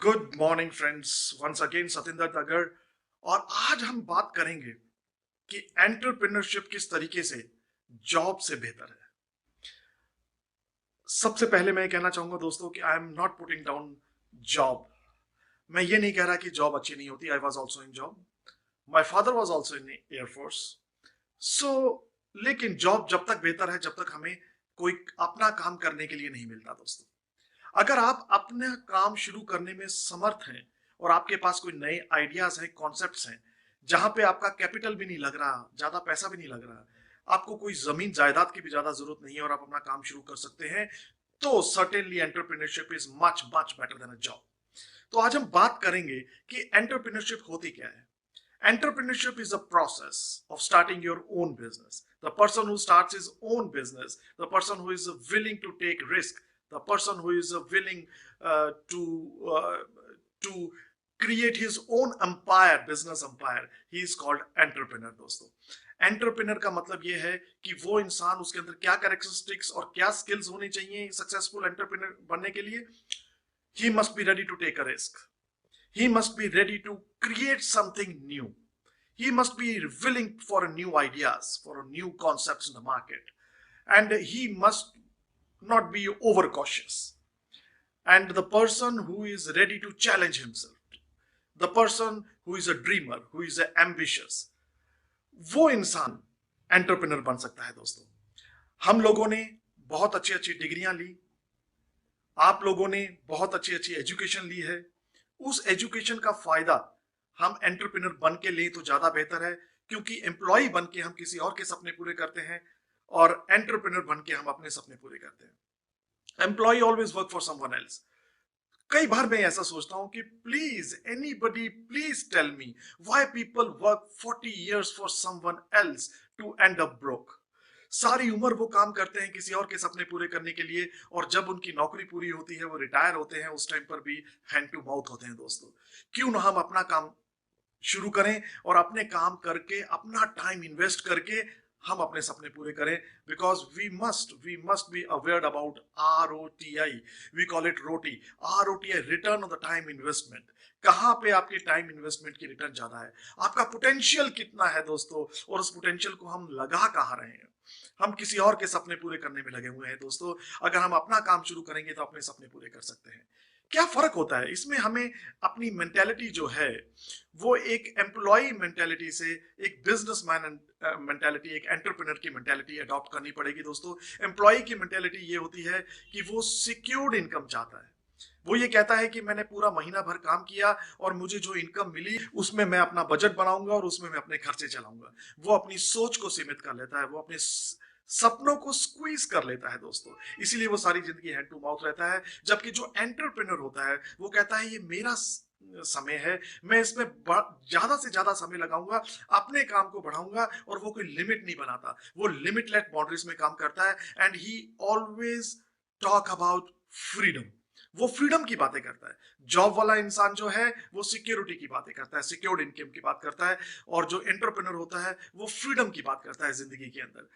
Good morning friends, once again Satinder Tagar. और आज हम बात करेंगे कि एंटरप्रेन्योरशिप किस तरीके से जॉब से बेहतर है। सबसे पहले मैं ये कहना चाहूंगा दोस्तों कि I am not putting down job. मैं ये नहीं कह रहा कि जॉब अच्छी नहीं होती। I was also in job, my father was also in air force. So लेकिन जॉब जब तक बेहतर है जब तक हमें कोई अपना काम करने के लिए नहीं मिलता दोस्तों। अगर आप अपने काम शुरू करने में समर्थ हैं और आपके पास कोई नए आइडियाज हैं, कॉन्सेप्ट्स हैं, जहां पे आपका कैपिटल भी नहीं लग रहा, ज्यादा पैसा भी नहीं लग रहा, आपको कोई जमीन जायदाद की भी ज्यादा जरूरत नहीं है और आप अपना काम शुरू कर सकते हैं, तो certainly entrepreneurship is much much better than a job. तो आज हम बात करेंगे कि एंटरप्रेन्योरशिप होती क्या है। Entrepreneurship is a process of starting your own business. The person who starts his own business, the person who is willing to take risk, the person who is willing uh, to uh, to create his own empire, business empire, he is called entrepreneur दोस्तों। Entrepreneur का मतलब यह है कि वो इंसान, उसके अंदर क्या कैरेक्टरिस्टिक्स और क्या स्किल्स होनी चाहिए सक्सेसफुल एंटरप्रेन्योर बनने के लिए। He must be ready to take a risk, he must be ready to create something new. He must be willing for new ideas, for new concepts in the market. And he must not be overcautious. And the person who is ready to challenge himself, the person who is a dreamer, who is ambitious, वो इंसान entrepreneur बन सकता है दोस्तों। हम लोगों ने बहुत अच्छी अच्छी डिग्रियां ली, आप लोगों ने बहुत अच्छी अच्छी एजुकेशन ली है। उस एजुकेशन का फायदा हम एंटरप्रेन्योर बन के लें तो ज्यादा बेहतर है, क्योंकि एम्प्लॉय बन के हम किसी और के सपने पूरे करते हैं और एंटरप्रेन्योर बन के हम अपने सपने पूरे करते हैं। Employ always work for someone else. कई बार मैं ऐसा सोचता हूं कि please anybody please tell me why people work 40 years for someone else to end up broke. सारी उम्र वो काम करते हैं किसी और के सपने पूरे करने के लिए, और जब उनकी नौकरी पूरी होती है, वो रिटायर होते हैं, उस टाइम पर भी हैंड टू माउथ होते हैं दोस्तों। क्यों ना हम अपना काम शुरू करें और अपने काम करके, अपना टाइम इन्वेस्ट करके हम अपने सपने पूरे करें। Because we must be aware about ROTI। We call it roti. ROTI, return on the time investment. कहां पे आपके टाइम इन्वेस्टमेंट की रिटर्न ज्यादा है, आपका पोटेंशियल कितना है दोस्तों, और उस पोटेंशियल को हम लगा कहां रहे हैं। हम किसी और के सपने पूरे करने में लगे हुए हैं दोस्तों। अगर हम अपना काम शुरू करेंगे तो अपने सपने पूरे कर सकते हैं। क्या फर्क होता है इसमें? हमें अपनी मेंटेलिटी जो है वो एक एम्प्लॉय मेंटेलिटी से एक बिजनेसमैन मेंटेलिटी, एक एंटरप्रेन्योर की मेंटेलिटी अडॉप्ट करनी पड़ेगी दोस्तों। एम्प्लॉय की मेंटेलिटी ये होती है कि वो सिक्योर्ड इनकम चाहता है। वो ये कहता है कि मैंने पूरा महीना भर काम किया और मुझे जो इनकम मिली उसमें मैं अपना बजट बनाऊंगा और उसमें मैं अपने खर्चे चलाऊंगा। वो अपनी सोच को सीमित कर लेता है, वो अपने सपनों को स्क्वीज कर लेता है दोस्तों। इसीलिए वो सारी जिंदगी हैंड टू माउथ रहता है। जबकि जो एंटरप्रेन्योर होता है वो कहता है ये मेरा समय है, मैं इसमें ज्यादा से ज्यादा समय लगाऊंगा, अपने काम को बढ़ाऊंगा, और वो कोई लिमिट नहीं बनाता, वो लिमिटलेस बाउंड्रीज में काम करता है। And he always talk about freedom. वो फ्रीडम की बातें करता है। जॉब वाला इंसान जो है वो सिक्योरिटी की बातें करता है, सिक्योर्ड इनकम की बात करता है। और जो एंटरप्रेन्योर होता है वो फ्रीडम की बात करता है जिंदगी के अंदर।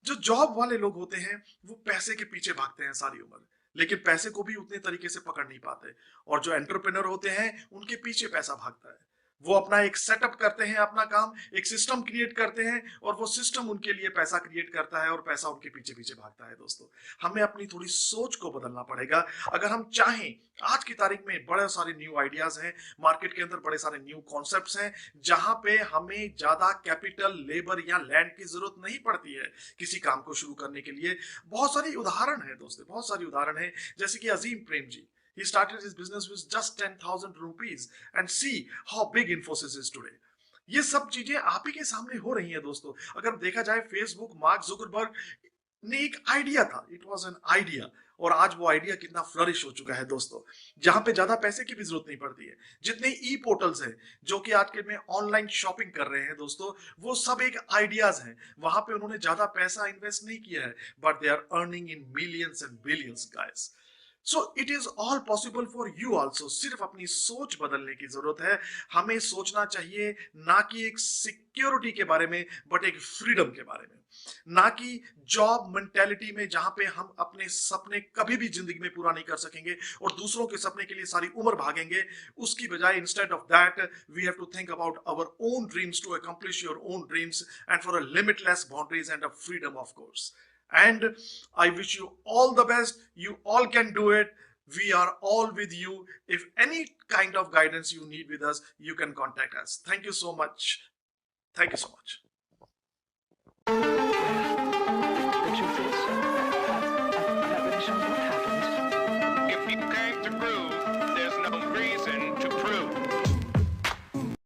जो जॉब वाले लोग होते हैं वो पैसे के पीछे भागते हैं सारी उम्र, लेकिन पैसे को भी उतने तरीके से पकड़ नहीं पाते। और जो एंटरप्रेन्योर होते हैं उनके पीछे पैसा भागता है। वो अपना एक सेटअप करते हैं, अपना काम, एक सिस्टम क्रिएट करते हैं, और वो सिस्टम उनके लिए पैसा क्रिएट करता है और पैसा उनके पीछे पीछे भागता है दोस्तों। हमें अपनी थोड़ी सोच को बदलना पड़ेगा अगर हम चाहें। आज की तारीख में बड़े सारे न्यू आइडियाज हैं मार्केट के अंदर, बड़े सारे न्यू कॉन्सेप्ट्स हैं, जहां पे हमें ज्यादा कैपिटल, लेबर या लैंड की जरूरत नहीं पड़ती है किसी काम को शुरू करने के लिए। बहुत सारी उदाहरण है दोस्तों, बहुत सारी उदाहरण है। जैसे कि अजीम Prem ji, he started his business with just 10,000 rupees and see how big Infosys is today। ये सब चीजें आप ही के सामने हो रही हैं दोस्तों। अगर देखा जाए, फेसबुक, मार्क जुकरबर्ग ने एक आइडिया था, इट वाज एन आइडिया, और आज वो आइडिया कितना फ्लरिश हो चुका है दोस्तों, जहां पे ज्यादा पैसे की भी जरूरत नहीं पड़ती है। जितने ई पोर्टल्स हैं जो कि आज के में ऑनलाइन शॉपिंग कर रहे हैं दोस्तों, वो सब एक आइडियाज हैं। वहां पे उन्होंने ज्यादा पैसा इन्वेस्ट नहीं किया है, but they are earning in millions and billions guys. So it is all possible for you also. सिर्फ अपनी सोच बदलने की जरूरत है। हमें सोचना चाहिए ना कि एक सिक्योरिटी के बारे में, बट एक फ्रीडम के बारे में। ना कि जॉब मेंटेलिटी में जहां पे हम अपने सपने कभी भी जिंदगी में पूरा नहीं कर सकेंगे और दूसरों के सपने के लिए सारी उम्र भागेंगे। उसकी बजाय instead of that we have to think about our own dreams to accomplish your own dreams and for a limitless boundaries and a freedom of course. And I wish you all the best. You all can do it. We are all with you. If any kind of guidance you need with us, you can contact us. Thank you so much. Thank you so much.